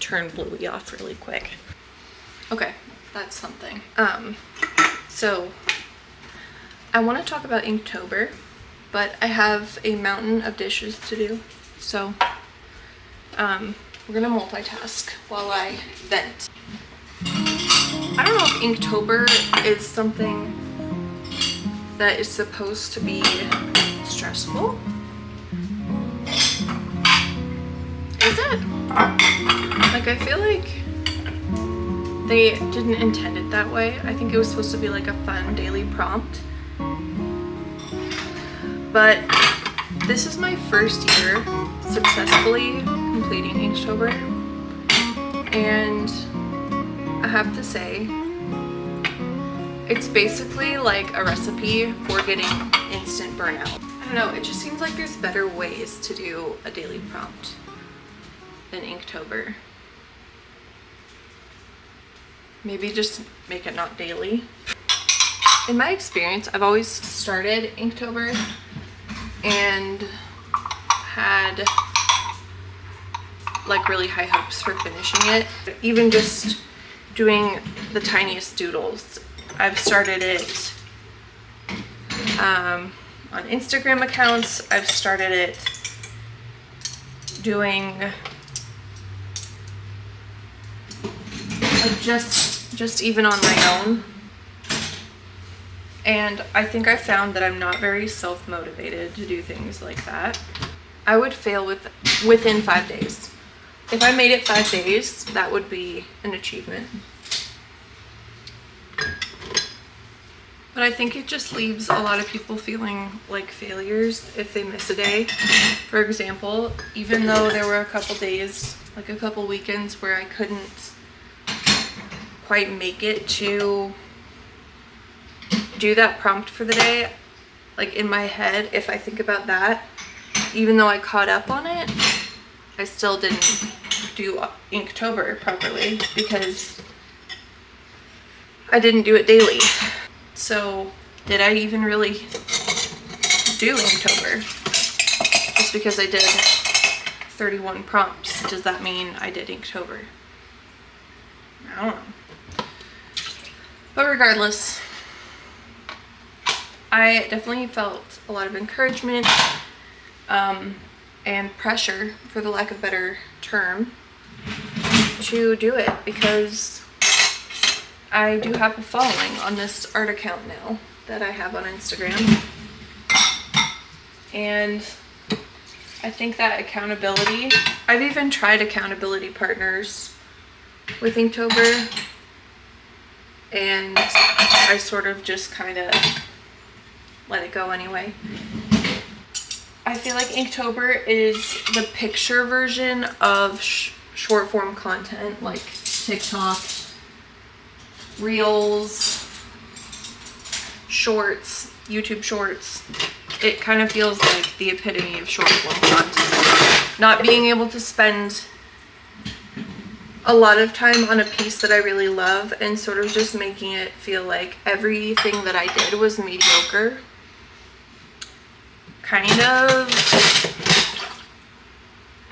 turn bluey off really quick. Okay, that's something. So I want to talk about Inktober, but I have a mountain of dishes to do. So we're gonna multitask while I vent. I don't know if Inktober is something that is supposed to be stressful. Is it? Like, I feel like they didn't intend it that way. I think it was supposed to be like a fun daily prompt. But this is my first year successfully completing Inktober, and I have to say, it's basically like a recipe for getting instant burnout. I don't know, it just seems like there's better ways to do a daily prompt than Inktober. Maybe just make it not daily. In my experience, I've always started Inktober and had like really high hopes for finishing it. Even just doing the tiniest doodles. I've started it on Instagram accounts. I've started it doing like just even on my own. And I think I found that I'm not very self-motivated to do things like that. I would fail within 5 days. If I made it 5 days, that would be an achievement. But I think it just leaves a lot of people feeling like failures if they miss a day. For example, even though there were a couple days, like a couple weekends where I couldn't quite make it to do that prompt for the day, like in my head, if I think about that, even though I caught up on it, I still didn't do Inktober properly because I didn't do it daily. So did I even really do Inktober? Just because I did 31 prompts, does that mean I did Inktober? I don't know. But regardless, I definitely felt a lot of encouragement and pressure, for the lack of a better term, to do it because I do have a following on this art account now that I have on Instagram. And I think that accountability, I've even tried accountability partners with Inktober, and I sort of just kind of let it go anyway. I feel like Inktober is the picture version of short form content like TikTok, Reels, Shorts, YouTube Shorts. It kind of feels like the epitome of short form content. Not being able to spend a lot of time on a piece that I really love and sort of just making it feel like everything that I did was mediocre.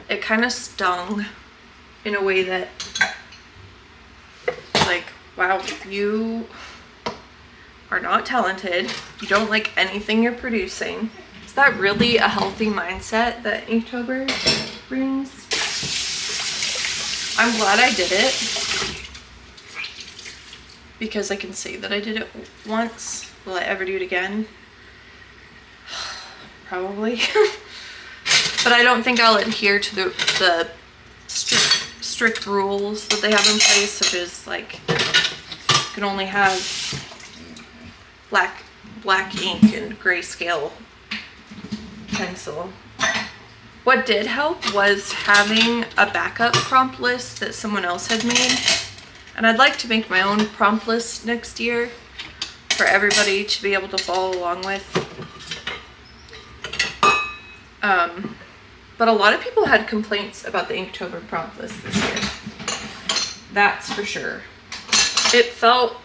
It kind of stung in a way that, like, wow, you are not talented. You don't like anything you're producing. Is that really a healthy mindset that Inktober brings? I'm glad I did it because I can say that I did it once. Will I ever do it again? Probably. But I don't think I'll adhere to the strict rules that they have in place, such as like you can only have black ink and grayscale pencil. What did help was having a backup prompt list that someone else had made. And I'd like to make my own prompt list next year for everybody to be able to follow along with. But a lot of people had complaints about the Inktober prompt list this year. That's for sure. It felt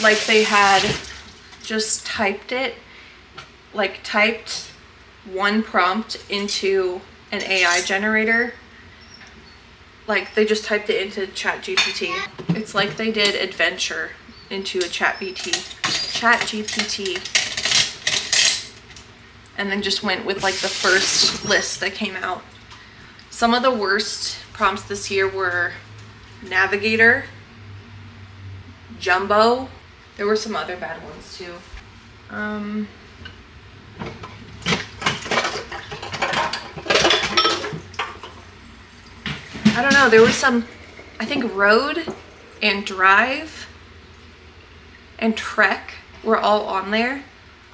like they had just typed one prompt into an AI generator, like they just typed it into ChatGPT. It's like they did adventure into a ChatGPT, and then just went with like the first list that came out. Some of the worst prompts this year were navigator, jumbo. There were some other bad ones too. I don't know, there was some, I think road and drive and trek were all on there.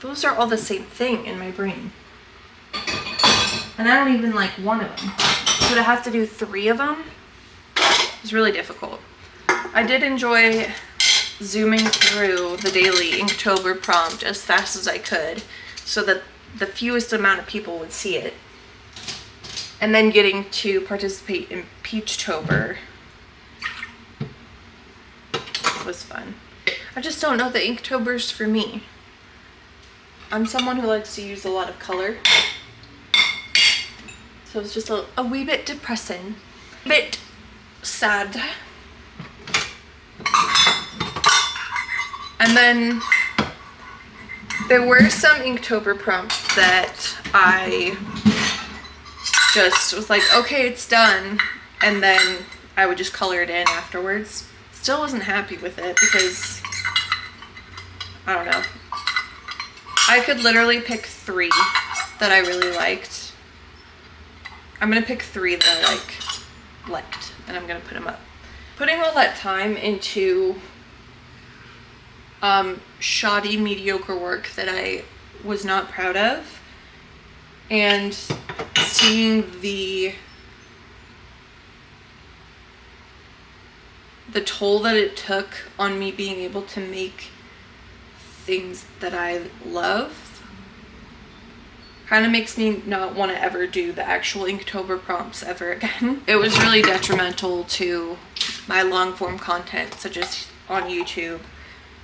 Those are all the same thing in my brain. And I don't even like one of them. So to have to do 3 of them is really difficult. I did enjoy zooming through the daily Inktober prompt as fast as I could so that the fewest amount of people would see it. And then getting to participate in Peachtober was fun. I just don't know that Inktober's for me. I'm someone who likes to use a lot of color. So it's just a wee bit depressing. A bit sad. And then there were some Inktober prompts that I just was like, okay, it's done. And then I would just color it in afterwards. Still wasn't happy with it because, I don't know. I could literally pick 3 that I really liked. I'm gonna pick 3 that I liked, and I'm gonna put them up. Putting all that time into shoddy, mediocre work that I was not proud of, and seeing the toll that it took on me being able to make things that I love kind of makes me not want to ever do the actual Inktober prompts ever again. It was really detrimental to my long form content, such as on YouTube,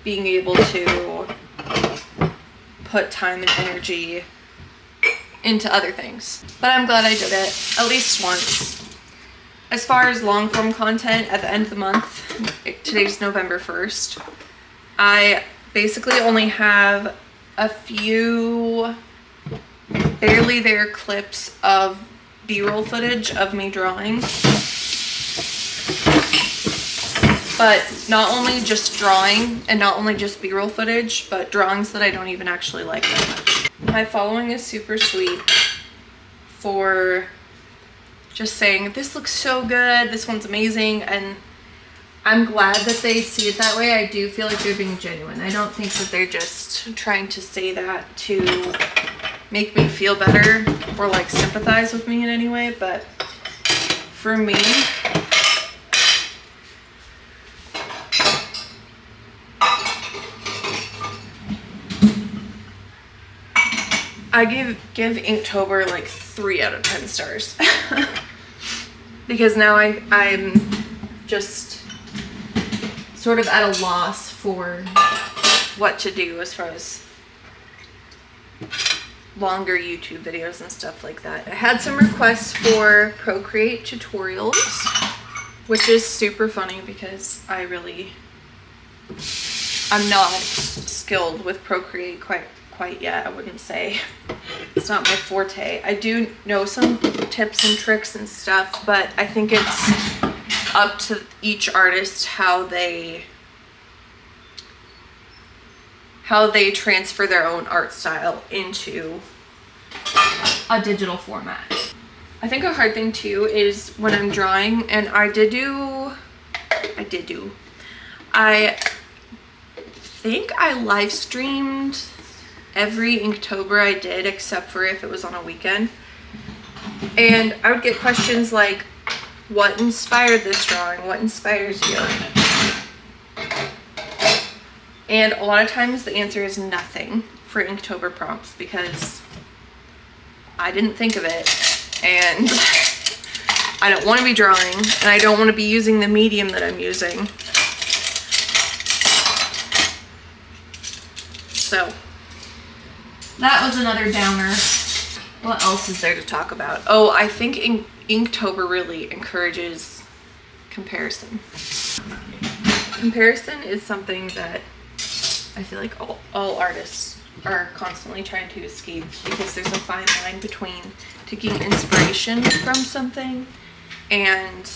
being able to put time and energy into other things. But I'm glad I did it at least once. As far as long form content at the end of the month, today's November 1st, I basically only have a few barely there clips of B-roll footage of me drawing. But not only just drawing and not only just B-roll footage, but drawings that I don't even actually like that much. My following is super sweet for just saying, this looks so good, this one's amazing, and I'm glad that they see it that way. I do feel like they're being genuine. I don't think that they're just trying to say that to make me feel better or like sympathize with me in any way, but for me, I give Inktober like 3 out of 10 stars. Because now I'm just sort of at a loss for what to do as far as longer YouTube videos and stuff like that. I had some requests for Procreate tutorials, which is super funny because I'm not skilled with Procreate quite yet. I wouldn't say it's not my forte. I do know some tips and tricks and stuff, but I think it's up to each artist how they transfer their own art style into a digital format. I think a hard thing too is when I'm drawing, and I think I live streamed every Inktober I did, except for if it was on a weekend. And I would get questions like, what inspired this drawing? What inspires you? And a lot of times the answer is nothing for Inktober prompts because I didn't think of it, and I don't want to be drawing, and I don't want to be using the medium that I'm using. So that was another downer. What else is there to talk about? Oh, I think Inktober really encourages comparison. Comparison is something that I feel like all artists are constantly trying to escape, because there's a fine line between taking inspiration from something and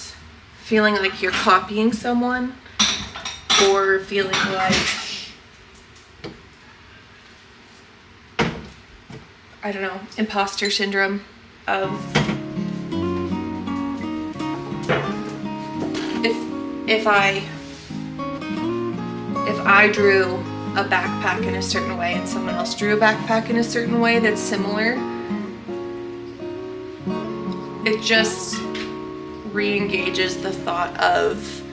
feeling like you're copying someone, or feeling like, I don't know, imposter syndrome of if I drew a backpack in a certain way and someone else drew a backpack in a certain way that's similar, it just re-engages the thought of,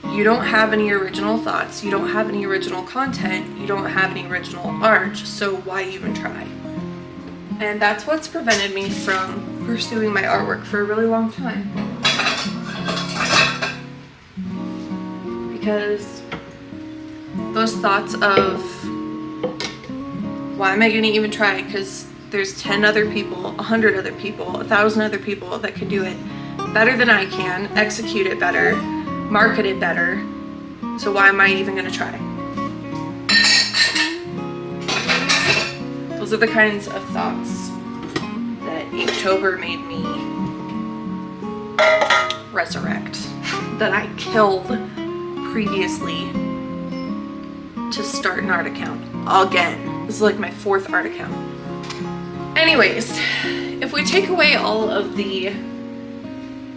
you don't have any original thoughts, you don't have any original content, you don't have any original art, so why even try? And that's what's prevented me from pursuing my artwork for a really long time. Because those thoughts of, why am I gonna even try? Because there's 10 other people, 100 other people, 1,000 other people that can do it better than I can, execute it better, market it better, so why am I even gonna try? Those are the kinds of thoughts that Inktober made me resurrect, that I killed previously to start an art account again. This is like my 4th art account. Anyways, if we take away all of the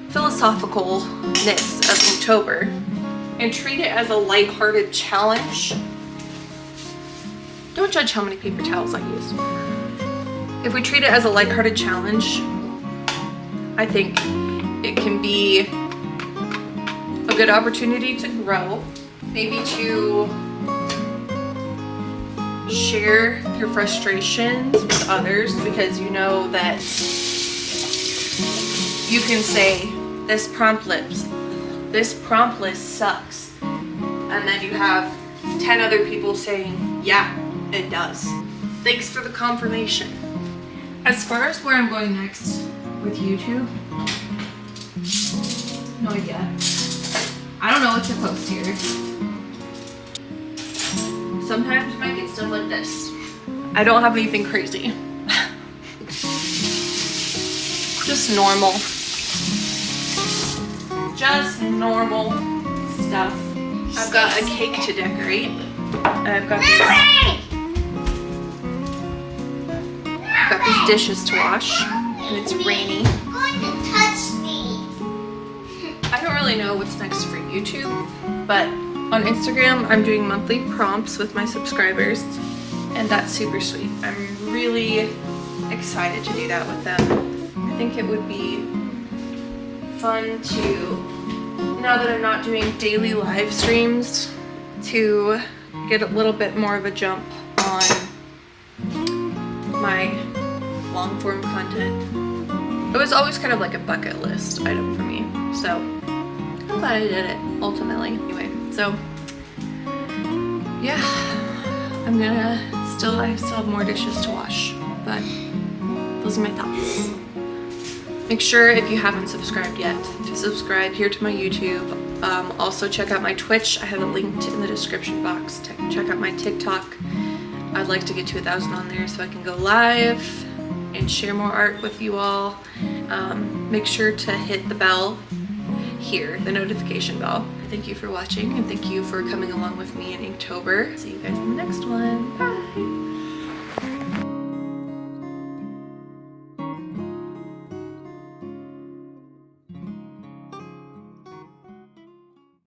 philosophicalness of Inktober and treat it as a lighthearted challenge, don't judge how many paper towels I use. If we treat it as a lighthearted challenge, I think it can be a good opportunity to grow, maybe to share your frustrations with others, because you know that you can say, this prompt list sucks, and then you have 10 other people saying, yeah, it does. Thanks for the confirmation. As far as where I'm going next with YouTube, no idea. I don't know what to post here. Sometimes you might get stuff like this. I don't have anything crazy. Just normal. Just normal stuff. I've got a cake to decorate. I've got these dishes to wash, and it's rainy. You're going to touch me. I don't really know what's next for YouTube, but on Instagram I'm doing monthly prompts with my subscribers, and that's super sweet. I'm really excited to do that with them. I think it would be fun to, now that I'm not doing daily live streams, to get a little bit more of a jump on my long form content. It was always kind of like a bucket list item for me, so I'm glad I did it ultimately. Anyway, so yeah, I still have more dishes to wash, but those are my thoughts. Make sure, if you haven't subscribed yet, to subscribe here to my YouTube. Also check out my Twitch. I have it linked in the description box. Check out my TikTok. I'd like to get to 1,000 on there so I can go live and share more art with you all. Make sure to hit the bell here, the notification bell. Thank you for watching, and thank you for coming along with me in Inktober. See you guys in the next one.